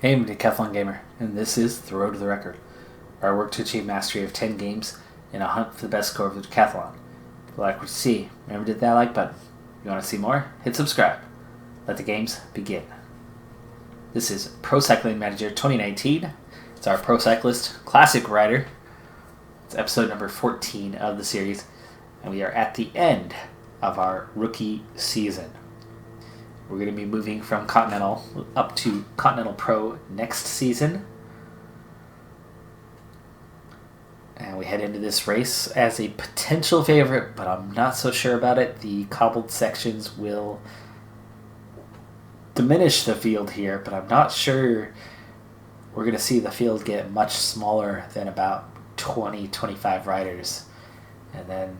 Hey, I'm Decathlon Gamer, and this is The Road to the Record, where I work to achieve mastery of 10 games in a hunt for the best score of the Decathlon. If you like what you see, remember to hit that like button. If you want to see more, hit subscribe. Let the games begin. This is Pro Cycling Manager 2019. It's our Pro Cyclist Classic Rider. It's episode number 14 of the series, and we are at the end of our rookie season. We're going to be moving from Continental up to Continental Pro next season. And we head into this race as a potential favorite, but I'm not so sure about it. The cobbled sections will diminish the field here, but I'm not sure we're going to see the field get much smaller than about 20-25 riders. And then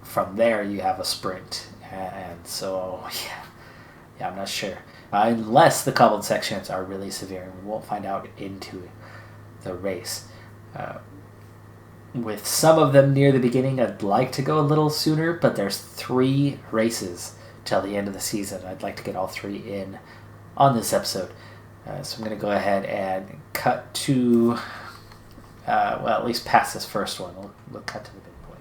from there you have a sprint. And so, yeah, I'm not sure. Unless the cobbled sections are really severe, and we won't find out into the race. With some of them near the beginning, I'd like to go a little sooner, but there's 3 races till the end of the season. I'd like to get all 3 in on this episode. So I'm going to go ahead and cut to, at least past this first one. We'll cut to the big point.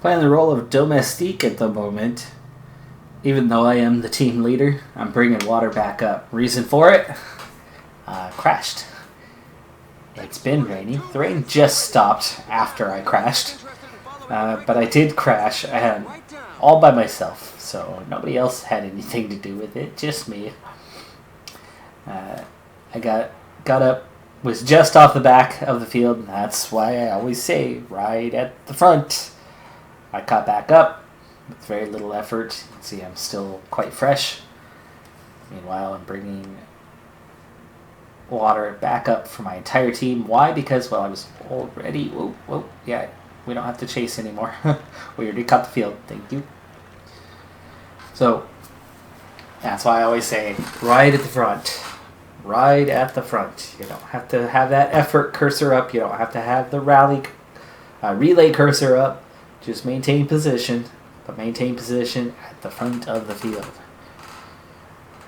Playing the role of domestique at the moment. Even though I am the team leader, I'm bringing water back up. Reason for it? Crashed. It's been raining. The rain just stopped after I crashed. But I did crash, and all by myself. So nobody else had anything to do with it, just me. I got up, was just off the back of the field, and that's why I always say, right at the front. I caught back up with very little effort. You can see I'm still quite fresh. Meanwhile, I'm bringing water back up for my entire team. Why? Because, I was already... yeah, we don't have to chase anymore. We already caught the field. Thank you. So, that's why I always say, right at the front. Right at the front. You don't have to have that effort cursor up. You don't have to have the relay cursor up. Just maintain position, but maintain position at the front of the field.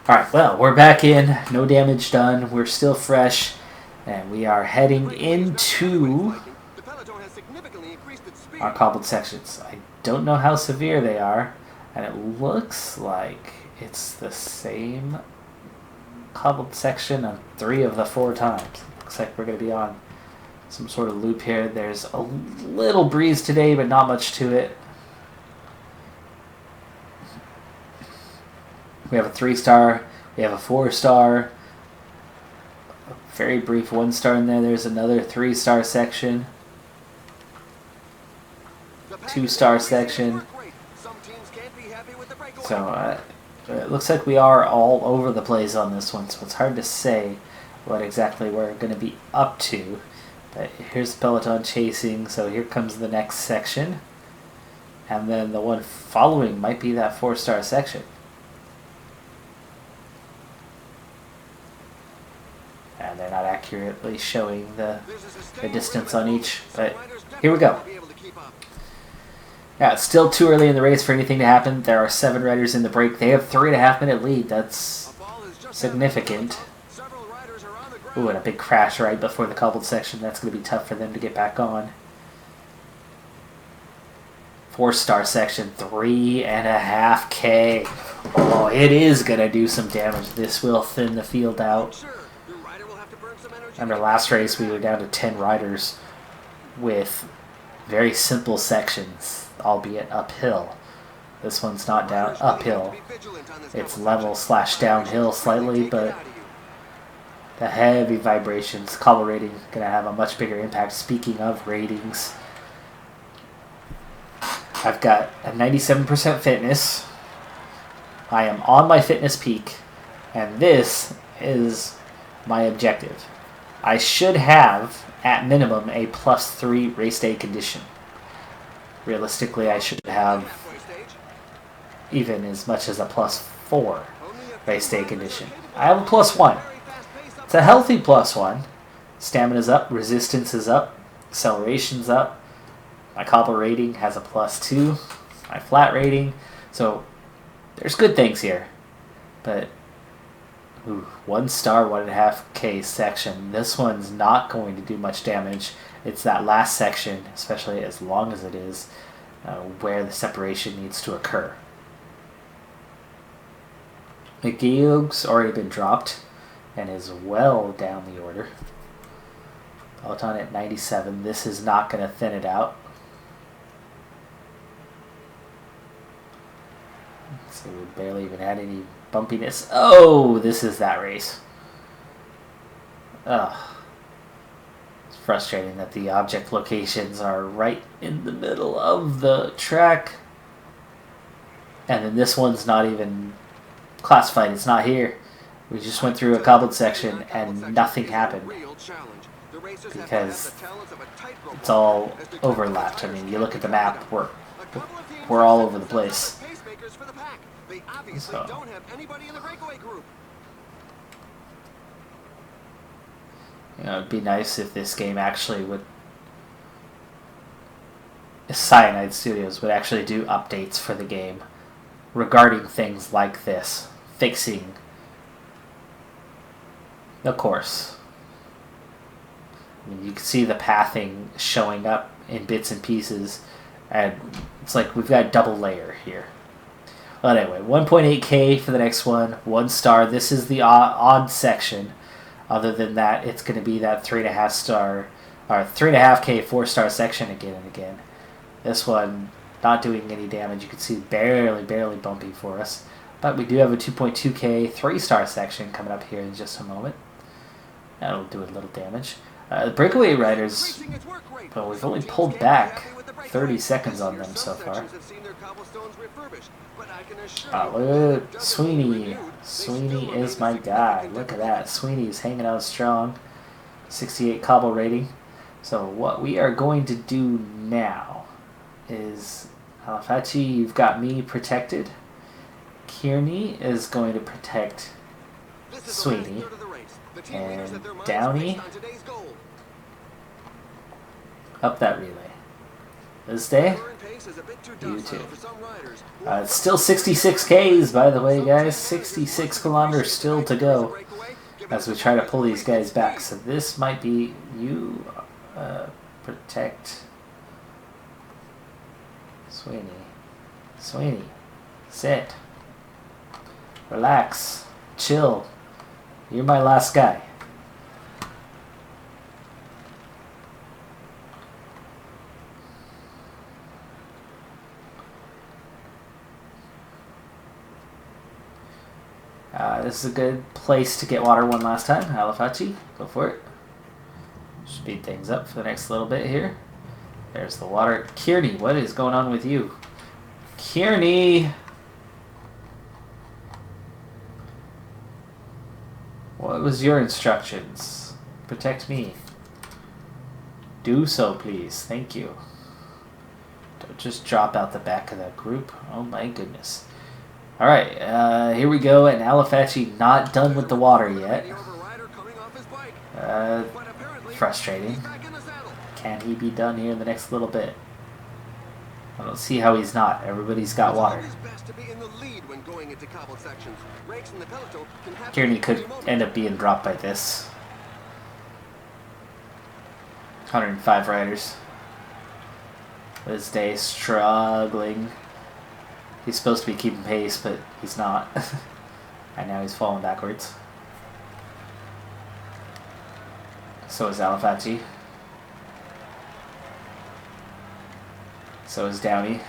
Alright, we're back in. No damage done. We're still fresh. And we are heading into our cobbled sections. I don't know how severe they are. And it looks like it's the same cobbled section on 3 of the 4 times. Looks like we're going to be on some sort of loop here. There's a little breeze today, but not much to it. We have a 3-star. We have a 4-star. A very brief 1-star in there. There's another 3-star section. 2-star section. So it looks like we are all over the place on this one, so it's hard to say what exactly we're going to be up to. But here's the peloton chasing, so here comes the next section. And then the one following might be that 4-star section. And they're not accurately showing the distance on each, but here we go. Yeah, it's still too early in the race for anything to happen. There are 7 riders in the break. They have 3.5-minute lead. That's significant. Ooh, and a big crash right before the cobbled section. That's going to be tough for them to get back on. 4-star section, 3.5K. Oh, it is going to do some damage. This will thin the field out. Remember last race we were down to 10 riders with very simple sections, albeit uphill. This one's not down uphill. It's level/downhill slightly, but the heavy vibrations, cobble rating, going to have a much bigger impact. Speaking of ratings, I've got a 97% fitness. I am on my fitness peak, and this is my objective. I should have, at minimum, a +3 race day condition. Realistically, I should have even as much as a +4 race day condition. I have a +1. It's a healthy +1. Stamina's up, resistance is up, acceleration's up. My cobble rating has a +2. My flat rating. So there's good things here. But, ooh, 1 star, 1.5K section. This one's not going to do much damage. It's that last section, especially as long as it is, where the separation needs to occur. McGeogh's already been dropped and is well down the order. Peloton at 97. This is not going to thin it out. So we barely even had any bumpiness. Oh, this is that race. Ugh. It's frustrating that the object locations are right in the middle of the track. And then this one's not even classified. It's not here. We just went through a cobbled section and nothing happened. Because it's all overlapped. I mean, you look at the map, we're all over the place. So. You know, it'd be nice if this game actually would, Cyanide Studios would actually do updates for the game regarding things like this, fixing the course. I mean, you can see the pathing showing up in bits and pieces, and it's like we've got a double layer here. But anyway, 1.8K for the next one, 1 star. This is the odd section. Other than that, it's going to be that 3.5 star, or 3.5K 4-star section again and again. This one not doing any damage. You can see barely bumpy for us. But we do have a 2.2K 3-star section coming up here in just a moment. That'll do a little damage. The breakaway riders, well, we've only pulled back 30 seconds on them so far. Look at Sweeney. Sweeney is my guy. Look at that. Sweeney's hanging out strong. 68 cobble rating. So what we are going to do now is, Alfachi, you've got me protected. Kearney is going to protect Sweeney. And Downey up that relay. This day, you too. It's still 66 Ks, by the way, guys. 66 kilometers still to go as we try to pull these guys back. So this might be you protect Sweeney. Sweeney, sit, relax, chill. You're my last guy. This is a good place to get water one last time. Alafachi, go for it. Speed things up for the next little bit here. There's the water. Kearney, what is going on with you? Kearney! What was your instructions? Protect me. Do so, please. Thank you. Don't just drop out the back of that group. Oh my goodness. Alright, here we go, and Alafachi not done with the water yet. Frustrating. Can he be done here in the next little bit? I don't see how he's not. Everybody's got water. Kearney could end up being dropped by this. 105 riders. This day struggling. He's supposed to be keeping pace, but he's not. And now he's falling backwards. So is Alafachi. So is Downey.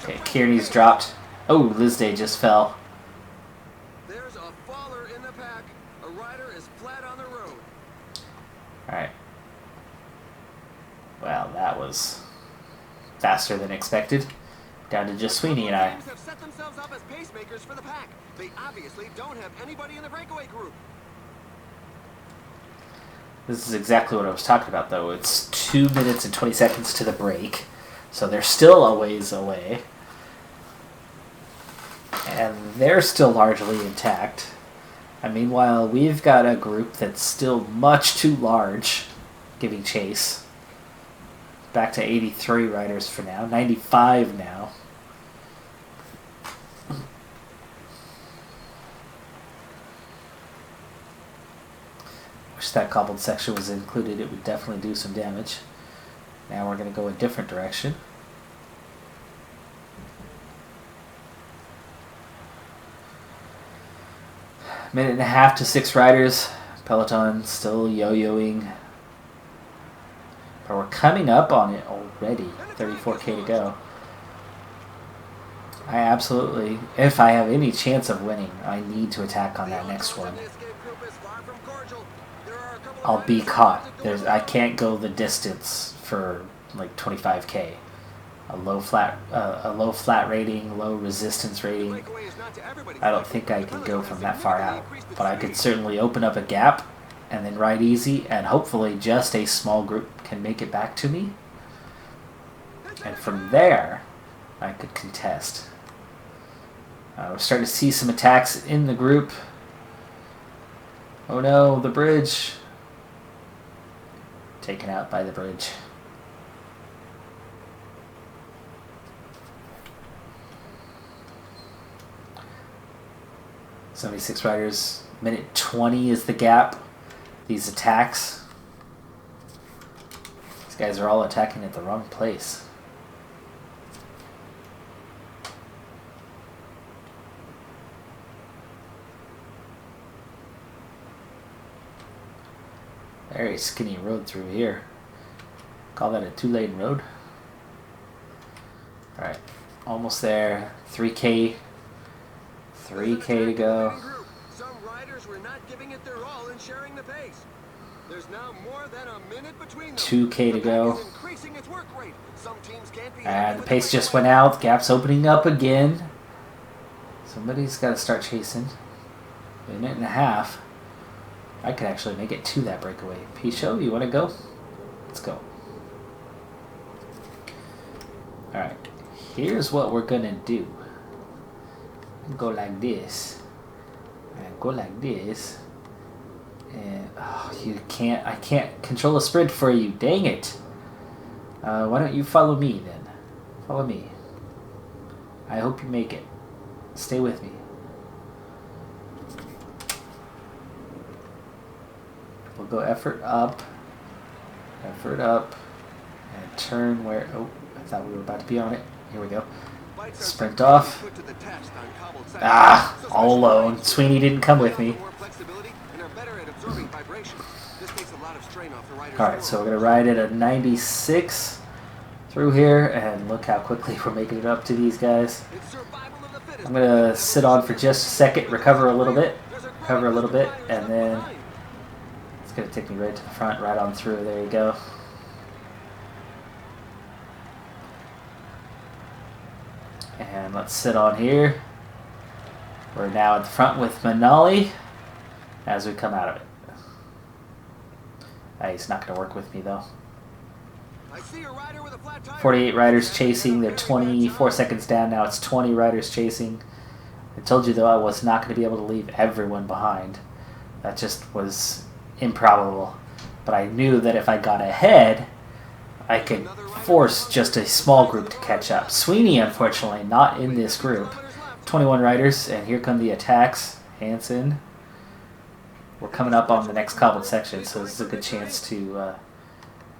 Okay, Kearney's dropped. Oh, Lizday just fell. There's a faller in the pack. A rider is flat on the road. Alright. Well, that was faster than expected. Down to just Sweeney and I. Have set themselves up as pacemakers for the pack. They obviously don't have anybody in the breakaway group. This is exactly what I was talking about, though. It's 2 minutes and 20 seconds to the break, so they're still a ways away. And they're still largely intact. And meanwhile, we've got a group that's still much too large, giving chase. Back to 83 riders for now, 95 now. wish that cobbled section was included. It would definitely do some damage. Now we're going to go a different direction. Minute and a half to 6 riders. Peloton still yo-yoing. But we're coming up on it already. 34K to go. I absolutely, if I have any chance of winning, I need to attack on that next one. I'll be caught. I can't go the distance for like 25K. A low flat rating, low resistance rating. I don't think I can go from that far out, but I could certainly open up a gap and then ride easy, and hopefully just a small group can make it back to me. And from there, I could contest. We're starting to see some attacks in the group. Oh no, the bridge. Taken out by the bridge. "76 riders, minute 20 is the gap." These attacks. These guys are all attacking at the wrong place. Very skinny road through here. Call that a 2-lane road. Alright, almost there. 3K. 3K to go. Some riders were not giving it their all and sharing the pace. There's now more than a minute between them. 2K to go. Increasing its work rate. Some teams can't be And the pace just went out. Gap's opening up again. Somebody's got to start chasing. A minute and a half. I could actually make it to that breakaway. P-Show, you want to go? Let's go. Alright. Here's what we're going to do. Go like this. And go like this. And oh, I can't control a sprint for you. Dang it. Why don't you follow me then? Follow me. I hope you make it. Stay with me. We'll go effort up, and turn where, oh, I thought we were about to be on it. Here we go. Sprint off. All alone. Sweeney didn't come with me. Alright, so we're going to ride at a 96 through here, and look how quickly we're making it up to these guys. I'm going to sit on for just a second, recover a little bit, and then it's going to take me right to the front, right on through. There you go. And let's sit on here. We're now at the front with Manali as we come out of it. He's not going to work with me though. 48 riders chasing. They're 24 seconds down now. It's 20 riders chasing. I told you though I was not going to be able to leave everyone behind. That just was improbable. But I knew that if I got ahead, I could force just a small group to catch up. Sweeney, unfortunately, not in this group. 21 riders, and here come the attacks. Hansen. We're coming up on the next cobbled section, so this is a good chance to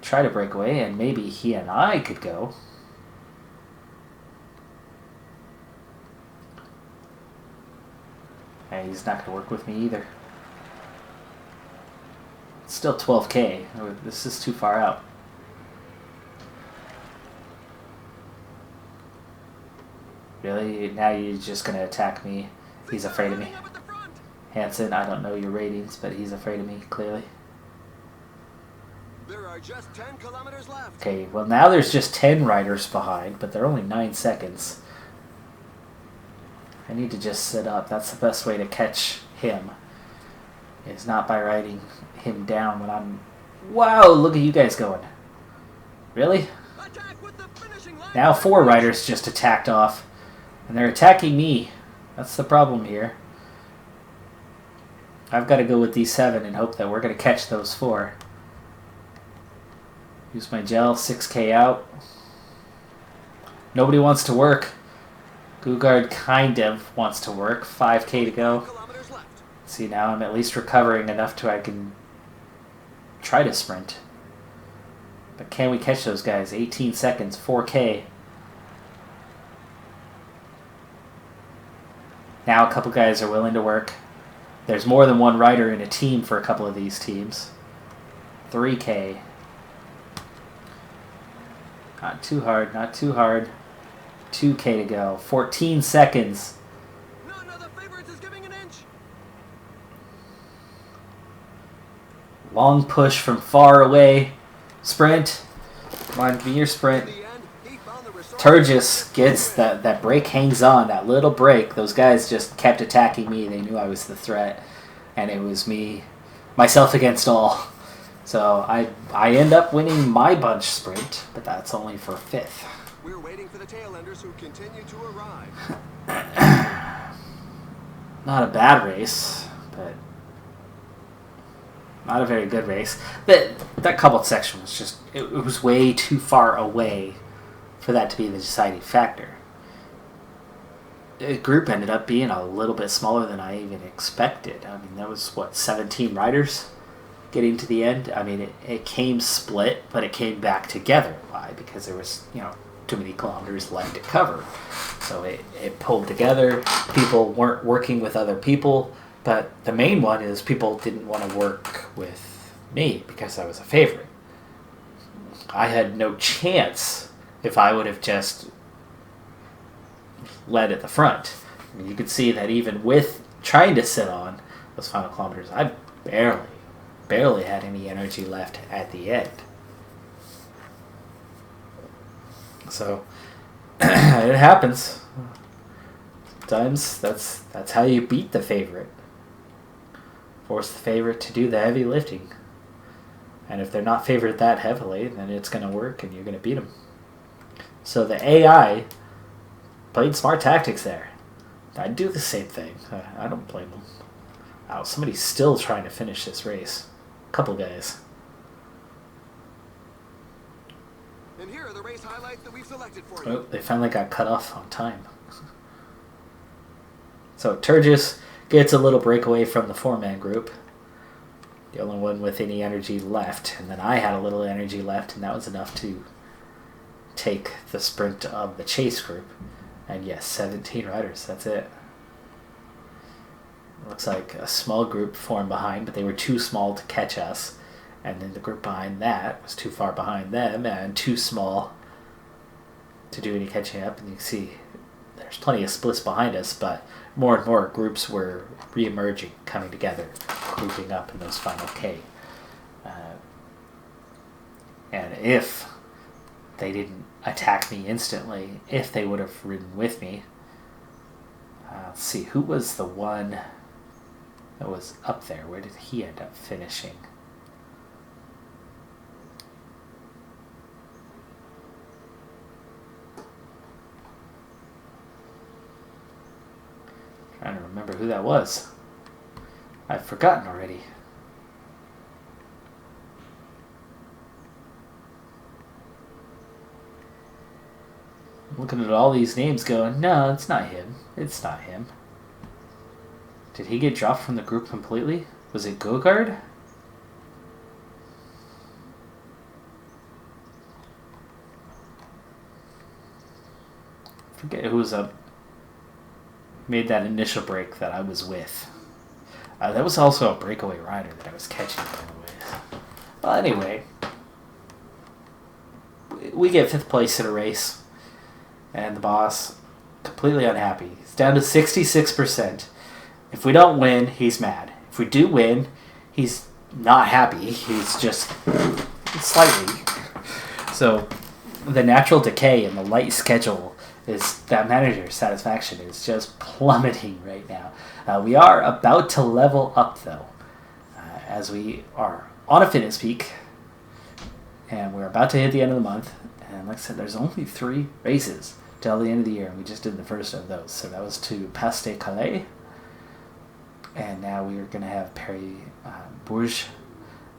try to break away, and maybe he and I could go. Hey, he's not going to work with me either. It's still 12K. This is too far out. Really? Now you're just going to attack me? He's afraid of me. Hansen, I don't know your ratings, but he's afraid of me, clearly. There are just 10 kilometers left. Okay, well now there's just 10 riders behind, but they're only 9 seconds. I need to just sit up. That's the best way to catch him. It's not by riding him down when I'm... Wow, look at you guys going. Really? Now 4 riders just attacked off. And they're attacking me. That's the problem here. I've got to go with these 7 and hope that we're going to catch those 4. Use my gel, 6K out. Nobody wants to work. Gugard kind of wants to work. 5K to go. See, now I'm at least recovering enough to I can try to sprint. But can we catch those guys? 18 seconds, 4K. Now a couple guys are willing to work. There's more than one rider in a team for a couple of these teams. 3K. Not too hard, not too hard. 2K to go. 14 seconds. None of the favorites is giving an inch. Long push from far away. Sprint. Come on, be your sprint. In the end, he found the resort. Turgis gets that brake hangs on, that little brake. Those guys just kept attacking me. They knew I was the threat. And it was me, myself against all. So I end up winning my bunch sprint, but that's only for 5th. We're waiting for the tailenders who continue to arrive. Not a bad race, but not a very good race. That coupled section was just, it was way too far away for that to be the deciding factor. The group ended up being a little bit smaller than I even expected. I mean, that was, 17 riders getting to the end? I mean, it came split, but it came back together. Why? Because there was, too many kilometers left to cover. So it pulled together. People weren't working with other people, but the main one is people didn't want to work with me because I was a favorite. I had no chance if I would have just led at the front. I mean, you could see that even with trying to sit on those final kilometers, I barely had any energy left at the end. So it happens. Sometimes that's how you beat the favorite. Force the favorite to do the heavy lifting. And if they're not favored that heavily, then it's going to work and you're going to beat them. So the AI played smart tactics there. I'd do the same thing. I don't blame them. Wow, somebody's still trying to finish this race. A couple guys. And here are the race highlights that we've selected for you. Oh, they finally got cut off on time. So Turgis gets a little breakaway from the 4-man group. The only one with any energy left. And then I had a little energy left, and that was enough to take the sprint of the chase group. And yes, 17 riders. That's it. Looks like a small group formed behind, but they were too small to catch us. And then the group behind that was too far behind them and too small to do any catching up. And you can see there's plenty of splits behind us, but more and more groups were re-emerging, coming together, grouping up in those final K. And if they didn't attack me instantly, if they would have ridden with me, let's see, who was the one that was up there? Where did he end up finishing? Trying to remember who that was. I've forgotten already. I'm looking at all these names going, no, it's not him. It's not him. Did he get dropped from the group completely? Was it Gogard? I forget who was up. Made that initial break that I was with. That was also a breakaway rider that I was catching. Well, anyway, we get 5th place in a race, and the boss completely unhappy. He's down to 66%. If we don't win, he's mad. If we do win, he's not happy. He's just slightly. So the natural decay in the light schedule is that manager's satisfaction is just plummeting right now. We are about to level up, though, as we are on a fitness peak, and we're about to hit the end of the month. And like I said, there's only 3 races till the end of the year, and we just did the first of those. So that was to Pas-de-Calais, and now we are going to have Paris-Bourges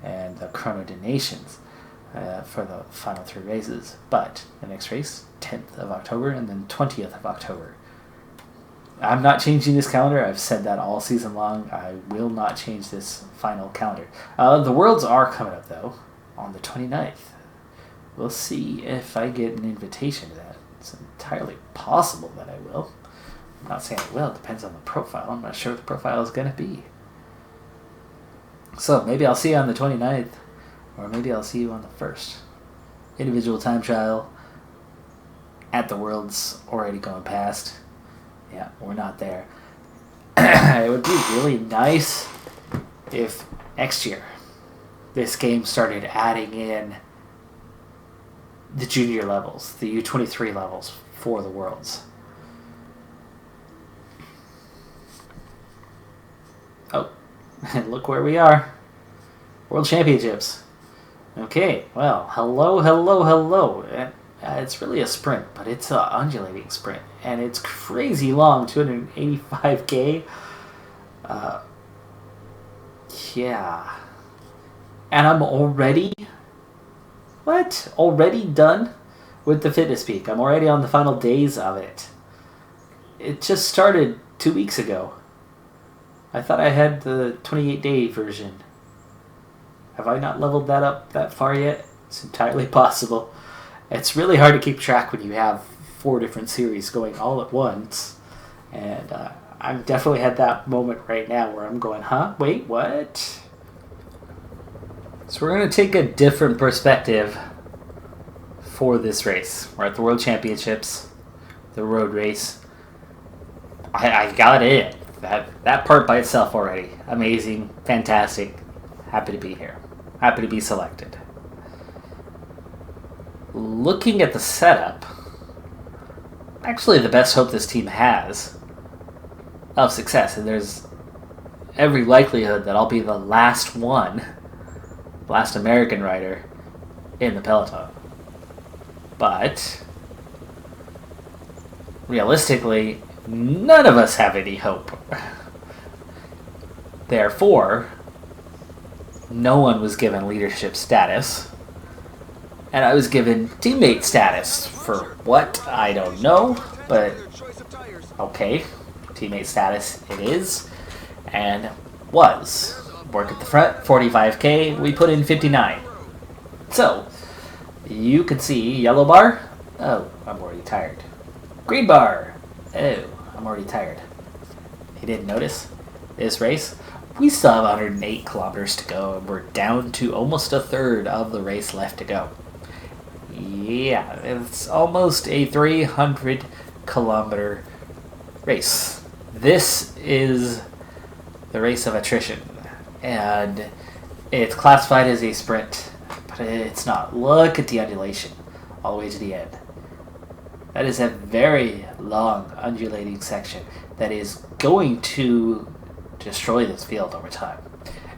and the Chrono des Nations for the final 3 races. But the next race, 10th of October, and then 20th of October. I'm not changing this calendar. I've said that all season long. I will not change this final calendar. The Worlds are coming up, though, on the 29th. We'll see if I get an invitation to that. It's entirely possible that I will. I'm not saying I will. It depends on the profile. I'm not sure what the profile is going to be. So maybe I'll see you on the 29th, or maybe I'll see you on the 1st. Individual time trial at the Worlds already going past. Yeah, we're not there. It would be really nice if next year this game started adding in the junior levels, the U23 levels for the Worlds. Oh, and look where we are. World Championships. Okay, well, hello. It's really a sprint, but it's an undulating sprint. And it's crazy long, 285K. Yeah. And I'm already... What? Already done with the fitness peak. I'm already on the final days of it. It just started 2 weeks ago. I thought I had the 28-day version. Have I not leveled that up that far yet? It's entirely possible. It's really hard to keep track when you have 4 different series going all at once. And I've definitely had that moment right now where I'm going, huh? Wait, what? So we're going to take a different perspective for this race. We're at the World Championships, the road race. I got it. That part by itself already. Amazing. Fantastic. Happy to be here. Happy to be selected. Looking at the setup, actually the best hope this team has of success, and there's every likelihood that I'll be the last American rider in the peloton. But realistically, none of us have any hope. Therefore, no one was given leadership status. And I was given teammate status for what? I don't know. But, okay. Teammate status it is. And was. Work at the front, 45K. We put in 59. So, you can see yellow bar. Oh, I'm already tired. Green bar. Oh, I'm already tired. You didn't notice this race? We still have 108 kilometers to go, and we're down to almost a third of the race left to go. Yeah, it's almost a 300 kilometer race. This is the race of attrition, and it's classified as a sprint, but it's not. Look at the undulation all the way to the end. That is a very long undulating section that is going to destroy this field over time.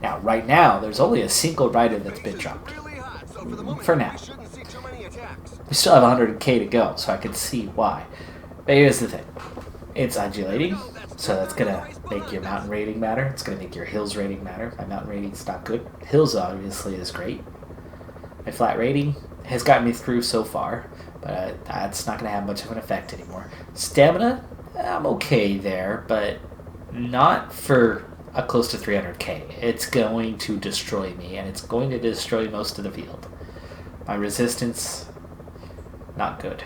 Now, right now, there's only a single rider that's been dropped. For now. We still have 100K to go, so I can see why. But here's the thing. It's undulating, so that's going to make your mountain rating matter. It's going to make your hills rating matter. My mountain rating's not good. Hills, obviously, is great. My flat rating has gotten me through so far, but that's not going to have much of an effect anymore. Stamina, I'm okay there, but not for a close to 300K. It's going to destroy me, and it's going to destroy most of the field. My resistance, not good.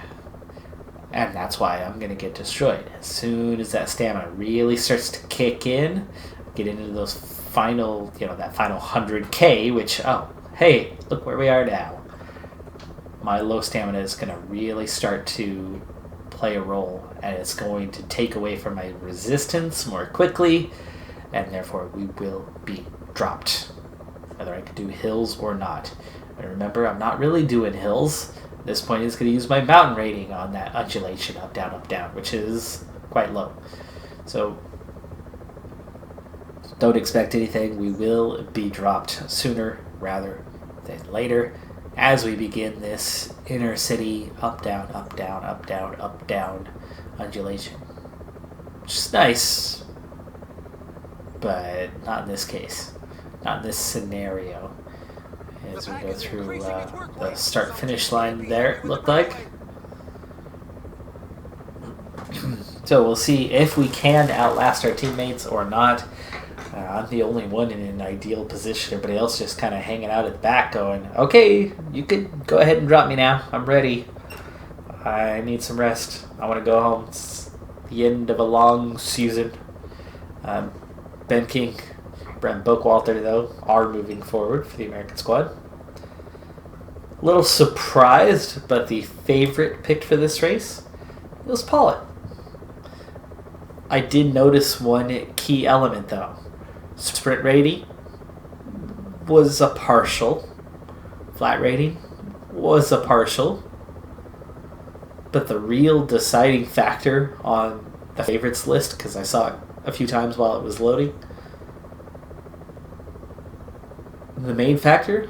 And that's why I'm going to get destroyed. As soon as that stamina really starts to kick in, get into those final, that final 100K, which, oh, hey, look where we are now. My low stamina is going to really start to play a role, and it's going to take away from my resistance more quickly, and therefore we will be dropped, whether I can do hills or not. And remember, I'm not really doing hills. At this point, it's going to use my mountain rating on that undulation up, down, which is quite low. So don't expect anything. We will be dropped sooner rather than later as we begin this inner city up, down undulation. Which is nice, but not in this case. Not in this scenario. As we go through the start-finish line there, it looked like. So we'll see if we can outlast our teammates or not. I'm the only one in an ideal position. Everybody else just kind of hanging out at the back going, okay, you could go ahead and drop me now. I'm ready. I need some rest. I want to go home. It's the end of a long season. Ben King, Brent Bookwalter, though, are moving forward for the American squad. A little surprised, but the favorite picked for this race was Pollitt. I did notice one key element, though. Sprint rating was a partial. Flat rating was a partial. But the real deciding factor on the favorites list, because I saw it a few times while it was loading, the main factor,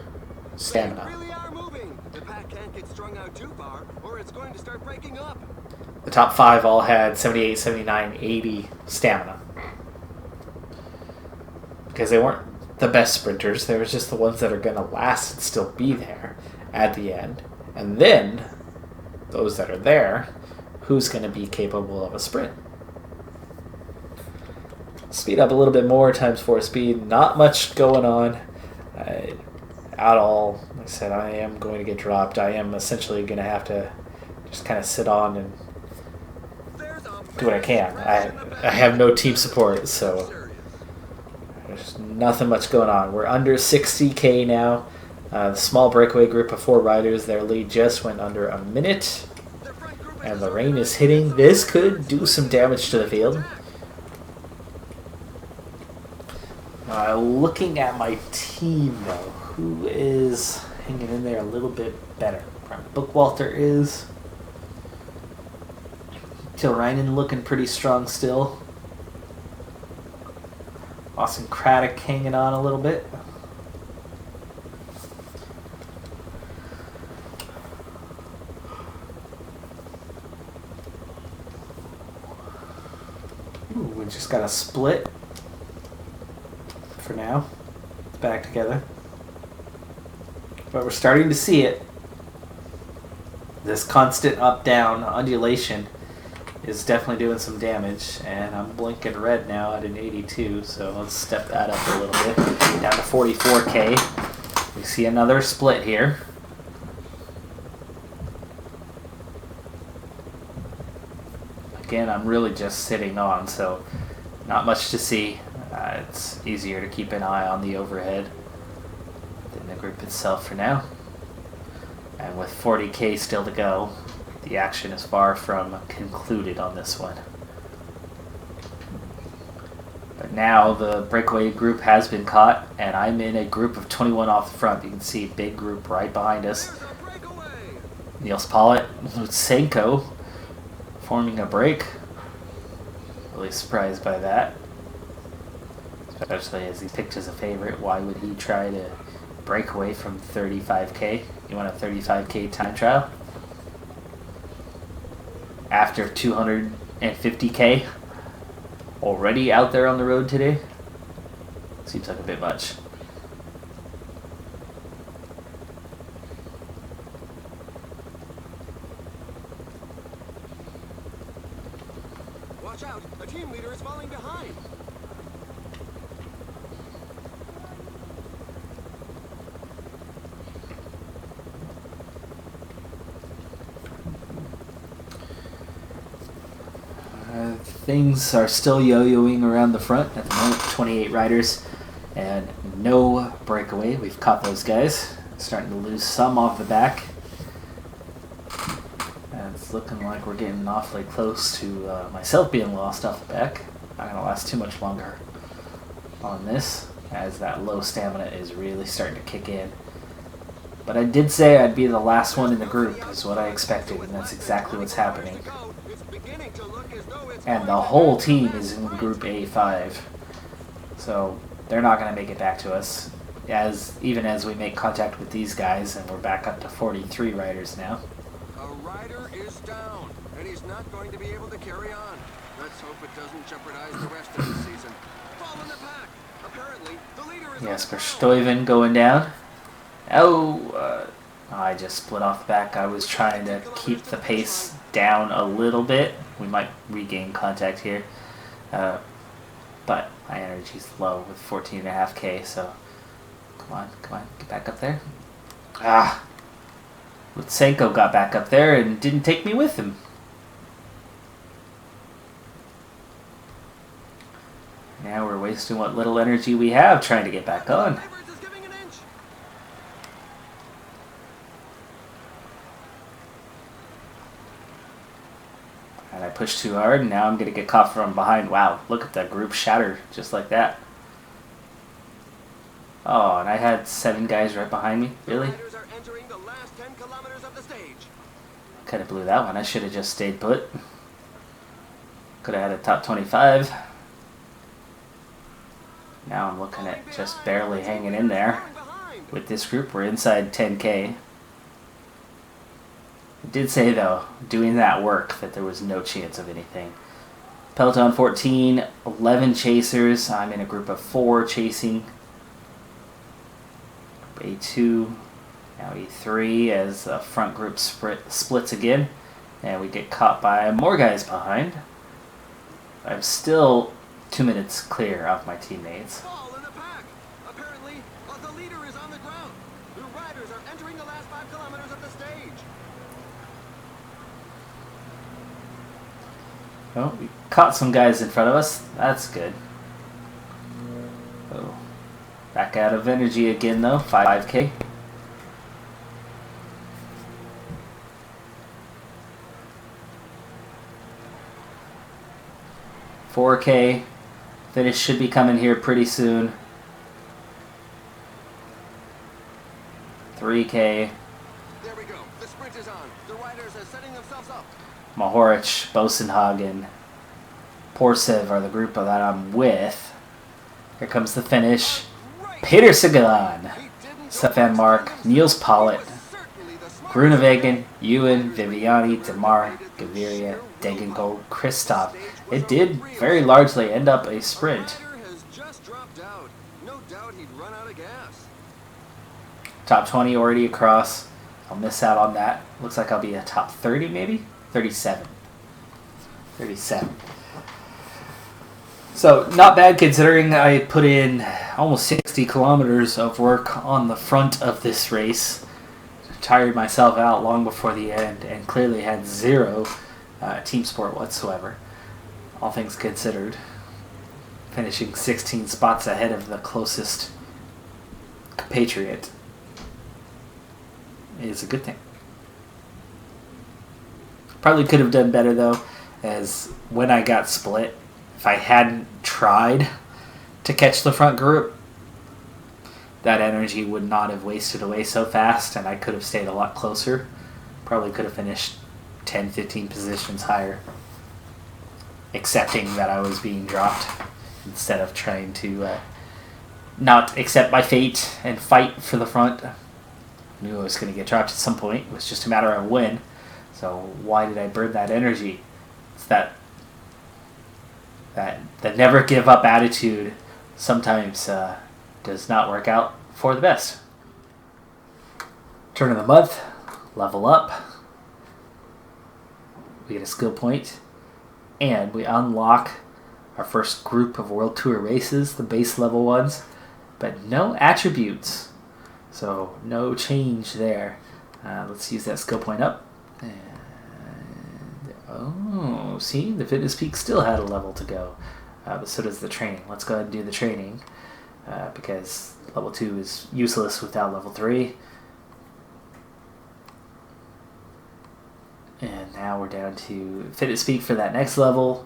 stamina. They really are moving. The pack can't get strung out too far, or it's going to start breaking up. The top 5 all had 78, 79, 80 stamina. Because they weren't the best sprinters. They were just the ones that are going to last and still be there at the end. And then, those that are there, who's going to be capable of a sprint? Speed up a little bit more, times 4 speed. Not much going on at all. Like I said, I am going to get dropped. I am essentially going to have to just kind of sit on and do what I can. I have no team support, so there's nothing much going on. We're under 60K now. The small breakaway group of 4 riders, their lead just went under a minute. And the rain is hitting. This could do some damage to the field. Looking at my team, though, who is hanging in there a little bit better? Bookwalter is. Tilrainen looking pretty strong still. Austin Craddock hanging on a little bit. Ooh, we just got a split for now. It's back together. But we're starting to see it. This constant up-down undulation is definitely doing some damage, and I'm blinking red now at an 82, so let's step that up a little bit, down to 44K. We see another split here. Again, I'm really just sitting on, so not much to see. It's easier to keep an eye on the overhead than the group itself for now. And with 40K still to go, the action is far from concluded on this one. But now the breakaway group has been caught, and I'm in a group of 21 off the front. You can see a big group right behind us. Niels Pollitt, Lutsenko forming a break. Really surprised by that. Especially as he picked as a favorite. Why would he try to break away from 35K? You want a 35K time trial? After 250K already out there on the road today? Seems like a bit much. Watch out, a team leader is falling behind. Things are still yo-yoing around the front at the moment. 28 riders and no breakaway. We've caught those guys. Starting to lose some off the back. And it's looking like we're getting awfully close to myself being lost off the back. Not going to last too much longer on this, as that low stamina is really starting to kick in. But I did say I'd be the last one in the group, is what I expected, and that's exactly what's happening. And the whole team is in Group A5, so they're not going to make it back to us, even as we make contact with these guys, and we're back up to 43 riders now. A rider is down, and he's not going to be able to carry on. Let's hope it doesn't jeopardize the rest of the season. Fall in the pack. Apparently, the leader is Jesper Stuyven going down. I just split off the back. I was trying to keep the pace down a little bit We might regain contact here. But my energy's low with 14.5k, so come on, get back up there. Lutsenko got back up there and didn't take me with him. Now we're wasting what little energy we have trying to get back on. And I pushed too hard, and now I'm going to get caught from behind. Wow, look at that group shatter just like that. Oh, and I had 7 guys right behind me. Really? Kind of blew that one. I should have just stayed put. Could have had a top 25. Now I'm looking at just barely hanging in there. With this group, we're inside 10k. It did say, though, doing that work, that there was no chance of anything. Peloton 14, 11 chasers. I'm in a group of 4 chasing. A2, now E3 as the front group splits again. And we get caught by more guys behind. I'm still 2 minutes clear of my teammates. Oh, we caught some guys in front of us. That's good. Oh, back out of energy again though. 5k. $4K. Finish should be coming here pretty soon. 3K. There we go. The sprint is on. The riders are setting themselves up. Mahorich, Bosenhagen, Porsev are the group that I'm with. Here comes the finish. Peter Sagan, Stefan Mark, Niels Pollitt, Grunewagen, Ewan, Viviani, Demar, Gaviria, Degenkolb, Kristoff. It did very largely end up a sprint. Top 20 already across. I'll miss out on that. Looks like I'll be a top 30 maybe? 37. 37. So, not bad considering I put in almost 60 kilometers of work on the front of this race. Tired myself out long before the end and clearly had zero team sport whatsoever. All things considered. Finishing 16 spots ahead of the closest compatriot is a good thing. Probably could have done better though, as when I got split, if I hadn't tried to catch the front group, that energy would not have wasted away so fast and I could have stayed a lot closer. Probably could have finished 10, 15 positions higher, accepting that I was being dropped instead of trying to not accept my fate and fight for the front. I knew I was going to get dropped at some point. It was just a matter of when. So why did I burn that energy? It's that never give up attitude sometimes does not work out for the best. Turn of the month, level up. We get a skill point, and we unlock our first group of World Tour races, the base level ones, but no attributes. So no change there. Let's use that skill point up. And, oh, see, the fitness peak still had a level to go. But so does the training. Let's go ahead and do the training because level 2 is useless without level 3. And now we're down to fitness peak for that next level.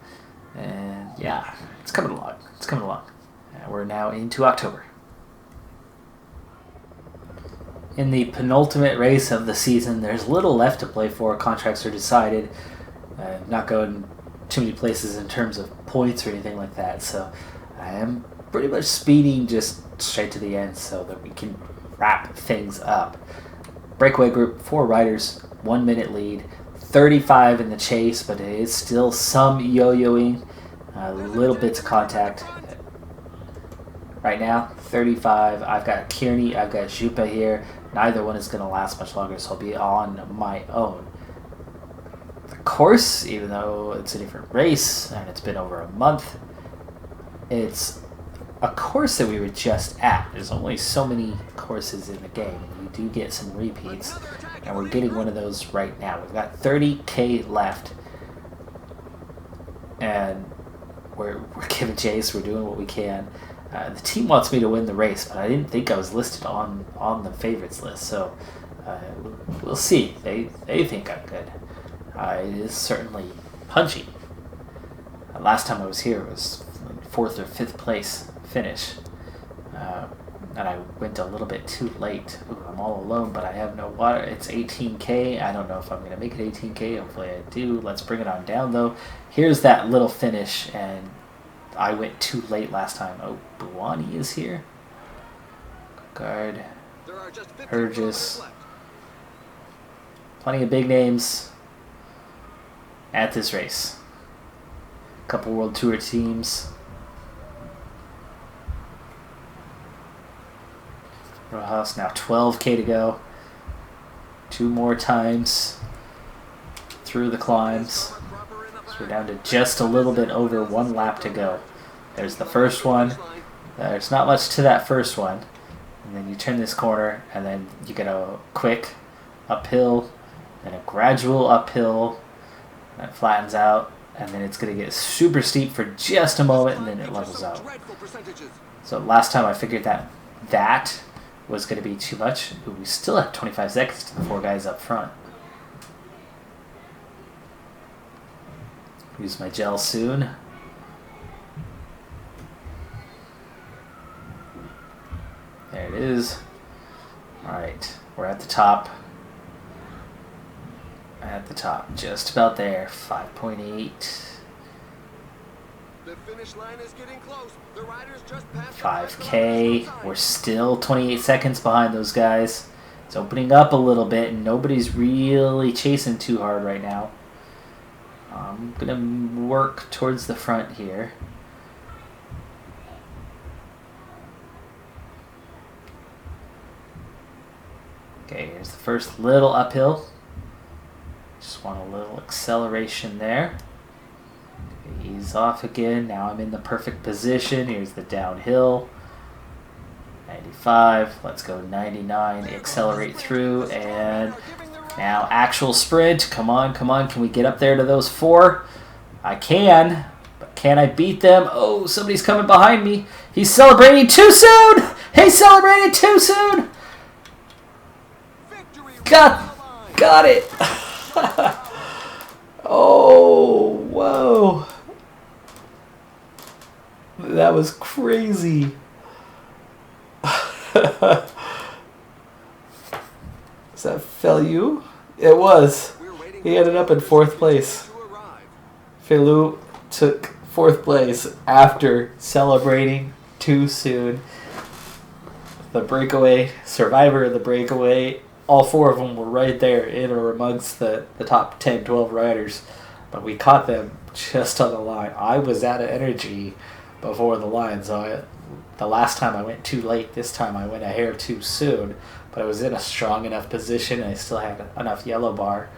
And yeah, it's coming along. It's coming along. We're now into October. In the penultimate race of the season, there's little left to play for. Contracts are decided. Not going too many places in terms of points or anything like that. So I am pretty much speeding just straight to the end so that we can wrap things up. Breakaway group, 4 riders, 1 minute lead. 35 in the chase, but it is still some yo-yoing, little bits of contact. Right now, 35. I've got Kearney, I've got Jupa here. Neither one is going to last much longer, so I'll be on my own. The course, even though it's a different race and it's been over a month, it's a course that we were just at. There's only so many courses in the game. You do get some repeats, and we're getting one of those right now. We've got 30K left, and we're giving chase. We're doing what we can. The team wants me to win the race, but I didn't think I was listed on the favorites list, so we'll see. They think I'm good. It is certainly punchy. Last time I was here, it was like 4th or 5th place finish, and I went a little bit too late. Ooh, I'm all alone, but I have no water. It's 18K. I don't know if I'm going to make it 18K. Hopefully I do. Let's bring it on down, though. Here's that little finish, and I went too late last time. Oh, Buwani is here. Guard. Hergis. Plenty of big names at this race. A couple World Tour teams. Rojas, now 12K to go. 2 more times through the climbs. So we're down to just a little bit over 1 lap to go. There's the first one. There's not much to that first one. And then you turn this corner, and then you get a quick uphill, and a gradual uphill, and it flattens out, and then it's going to get super steep for just a moment, and then it levels out. So last time I figured that was going to be too much. But we still have 25 seconds to the 4 guys up front. Use my gel soon. There it is. Alright, we're at the top. At the top, just about there. 5.8. The finish line is getting close. The riders just passed 5K. We're still 28 seconds behind those guys. It's opening up a little bit, and nobody's really chasing too hard right now. I'm going to work towards the front here. Okay, here's the first little uphill. Just want a little acceleration there. Ease off again. Now I'm in the perfect position. Here's the downhill. 95. Let's go 99. Accelerate through, and now actual sprint. Come on, come on. Can we get up there to those 4? I can, but can I beat them? Oh, somebody's coming behind me. He's celebrating too soon. He celebrated too soon. Got it. Oh, whoa. That was crazy. Is that Felu? It was. He ended up in 4th place. Felu took 4th place after celebrating too soon. The breakaway, survivor of the breakaway, all 4 of them were right there in or amongst the top 10, 12 riders. But we caught them just on the line. I was out of energy before the line, so the last time I went too late. This time I went a hair too soon, but I was in a strong enough position, and I still had enough yellow bar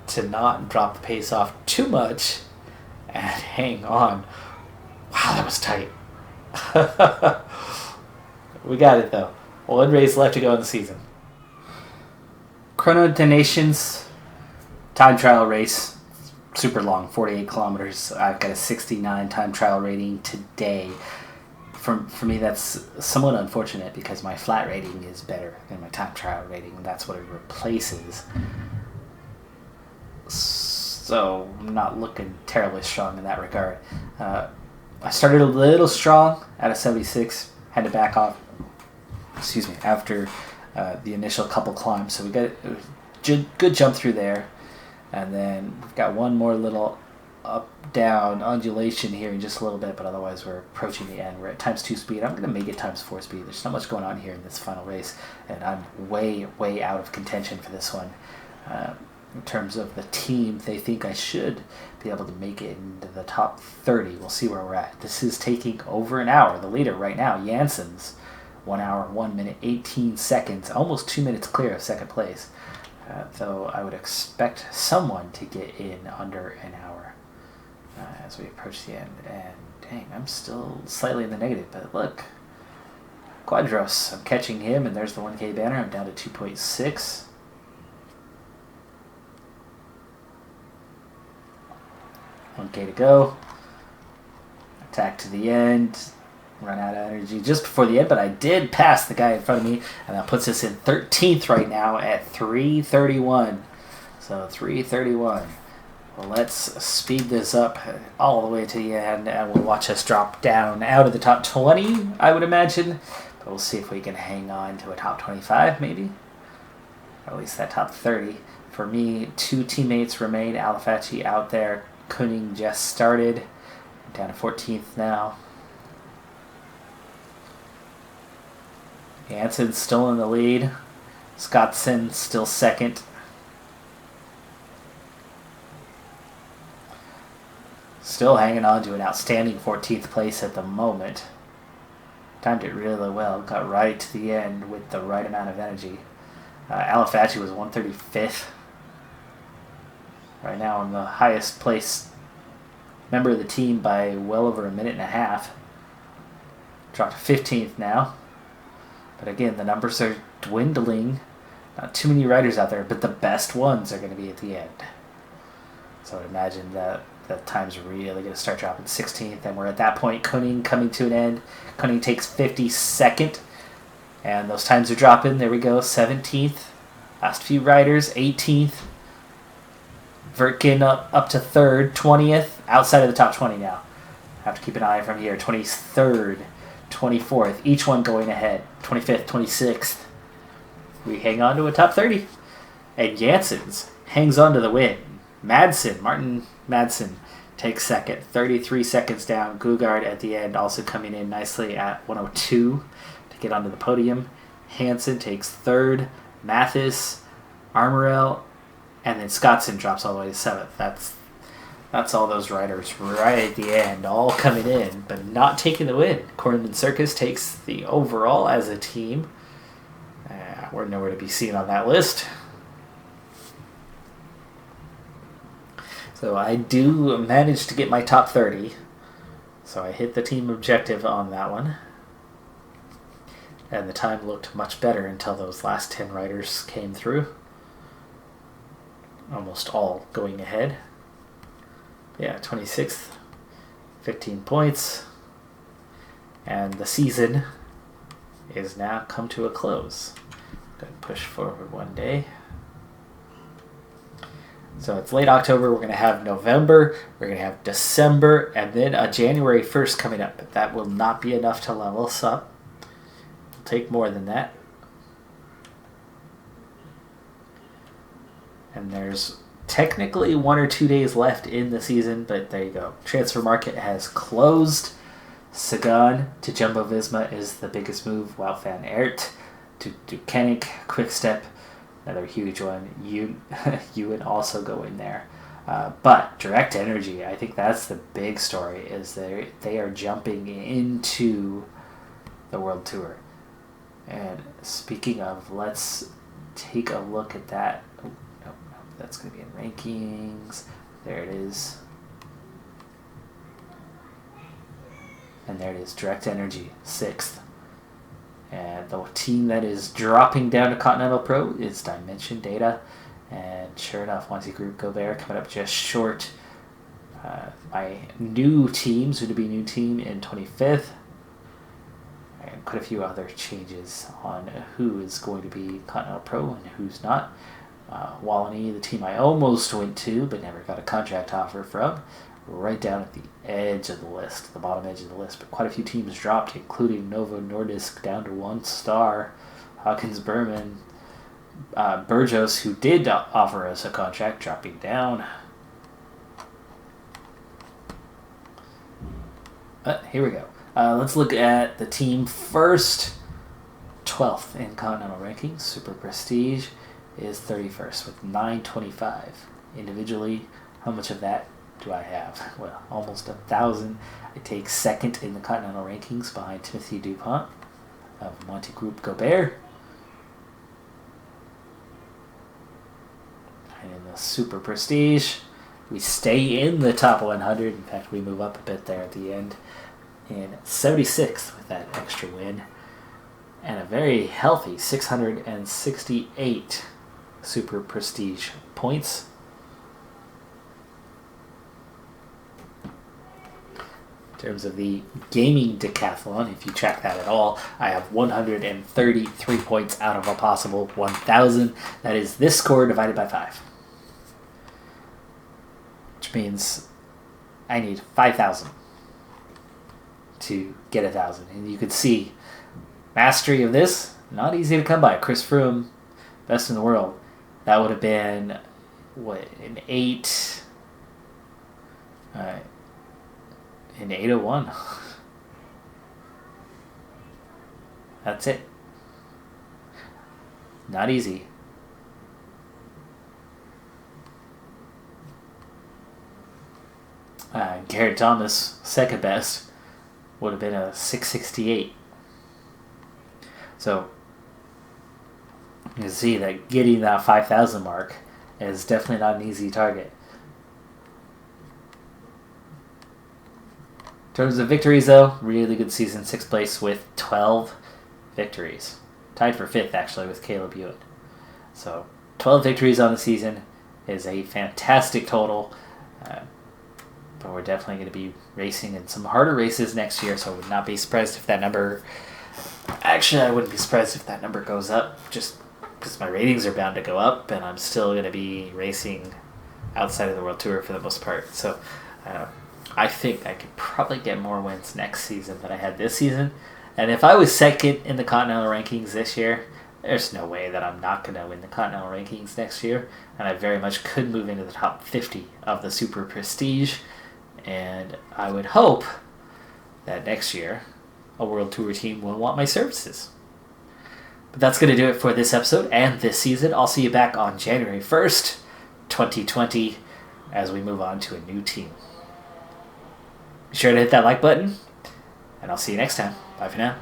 to not drop the pace off too much and hang on. Wow, that was tight. We got it, though. 1 race left to go in the season. Chrono Donations time trial race. Super long, 48 kilometers. I've got a 69 time trial rating today. For me, that's somewhat unfortunate because my flat rating is better than my time trial rating. That's what it replaces. So I'm not looking terribly strong in that regard. I started a little strong at a 76, had to back off. After the initial couple climbs. So we got a good jump through there. And then we've got one more little up-down undulation here in just a little bit, but otherwise we're approaching the end. We're at ×2 speed. I'm going to make it ×4 speed. There's not much going on here in this final race, and I'm way, way out of contention for this one. In terms of the team, they think I should be able to make it into the top 30. We'll see where we're at. This is taking over an hour. The leader right now, Jansen's, 1 hour, 1 minute, 18 seconds, almost 2 minutes clear of second place. though I would expect someone to get in under an hour as we approach the end. And dang, I'm still slightly in the negative, but look, Quadros, I'm catching him, and there's the 1K banner. I'm down to 2.6. $1K to go. Attack to the end. Run out of energy just before the end, but I did pass the guy in front of me, and that puts us in 13th right now at 3:31. So 3:31. Well, let's speed this up all the way to the end, and we'll watch us drop down out of the top 20, I would imagine. But we'll see if we can hang on to a top 25, maybe. Or at least that top 30. For me, 2 teammates remain. Alifachi out there. Kuning just started. Down to 14th now. Jansen's still in the lead. Scottson still second. Still hanging on to an outstanding 14th place at the moment. Timed it really well. Got right to the end with the right amount of energy. Alifachi was 135th. Right now I'm the highest place member of the team by well over a minute and a half. Dropped to 15th now. But again, the numbers are dwindling. Not too many riders out there, but the best ones are going to be at the end. So I would imagine that the time's really going to start dropping. 16th, and we're at that point. Kuning coming to an end. Kuning takes 52nd, and those times are dropping. There we go, 17th. Last few riders, 18th. Vertkin up to 3rd, 20th. Outside of the top 20 now. Have to keep an eye from here. 23rd, 24th. Each one going ahead. 25th, 26th. We hang on to a top 30. And Jansen's hangs on to the win. Martin Madsen takes second. 33 seconds down. Gugard at the end also coming in nicely at 102 to get onto the podium. Hansen takes third. Mathis, Armorel, and then Scottson drops all the way to 7th. That's all those riders right at the end, all coming in, but not taking the win. Cornman Circus takes the overall as a team. We're nowhere to be seen on that list. So I do manage to get my top 30. So I hit the team objective on that one. And the time looked much better until those last 10 riders came through. Almost all going ahead. Yeah, 26th, 15 points. And the season is now come to a close. Going to push forward one day. So it's late October. We're going to have November. We're going to have December. And then a January 1st coming up. But that will not be enough to level us up. It'll take more than that. And there's technically 1 or 2 days left in the season, but there you go. Transfer market has closed. Sagan to Jumbo Visma is the biggest move. Wout van Aert to Koenig, Quickstep, another huge one. Ewan also go in there. But Direct Energy, I think that's the big story, is they are jumping into the World Tour. And speaking of, let's take a look at that. That's going to be in rankings. There it is. And there it is. Direct Energy, 6th. And the team that is dropping down to Continental Pro is Dimension Data. And sure enough, Wanty Group Gobert coming up just short. My new team, soon-to-be new team, in 25th. And quite a few other changes on who is going to be Continental Pro and who's not. Wallonie, the team I almost went to but never got a contract offer from, right down at the edge of the list, the bottom edge of the list. But quite a few teams dropped, including Novo Nordisk down to 1 star, Hawkins Berman, Burgos, who did offer us a contract, dropping down. But here we go. Let's look at the team first. 12th in Continental rankings, Super Prestige is 31st with 925. Individually, how much of that do I have? Well, almost 1,000. I take second in the Continental rankings behind Timothy Dupont of Monte Group Gobert. the Super Prestige. We stay in the top 100. In fact, we move up a bit there at the end. In 76th with that extra win. And a very healthy 668 Super Prestige points. In terms of the gaming decathlon, if you track that at all, I have 133 points out of a possible 1,000. That is this score divided by 5. Which means I need 5,000 to get 1,000. And you can see mastery of this, not easy to come by. Chris Froome, best in the world. That would have been, what, an 8... in 801. That's it. Not easy. Garrett Thomas, second best, would have been a 668. So you can see that getting that 5,000 mark is definitely not an easy target. In terms of victories, though, really good season. 6th place with 12 victories. Tied for 5th, actually, with Caleb Hewitt. So 12 victories on the season is a fantastic total. But we're definitely going to be racing in some harder races next year, so I would not be surprised if that number... Actually, I wouldn't be surprised if that number goes up, just because my ratings are bound to go up, and I'm still going to be racing outside of the World Tour for the most part. So I think I could probably get more wins next season than I had this season. And if I was second in the Continental rankings this year, there's no way that I'm not going to win the Continental rankings next year. And I very much could move into the top 50 of the Super Prestige. And I would hope that next year a World Tour team will want my services. But that's going to do it for this episode and this season. I'll see you back on January 1st, 2020, as we move on to a new team. Be sure to hit that like button, and I'll see you next time. Bye for now.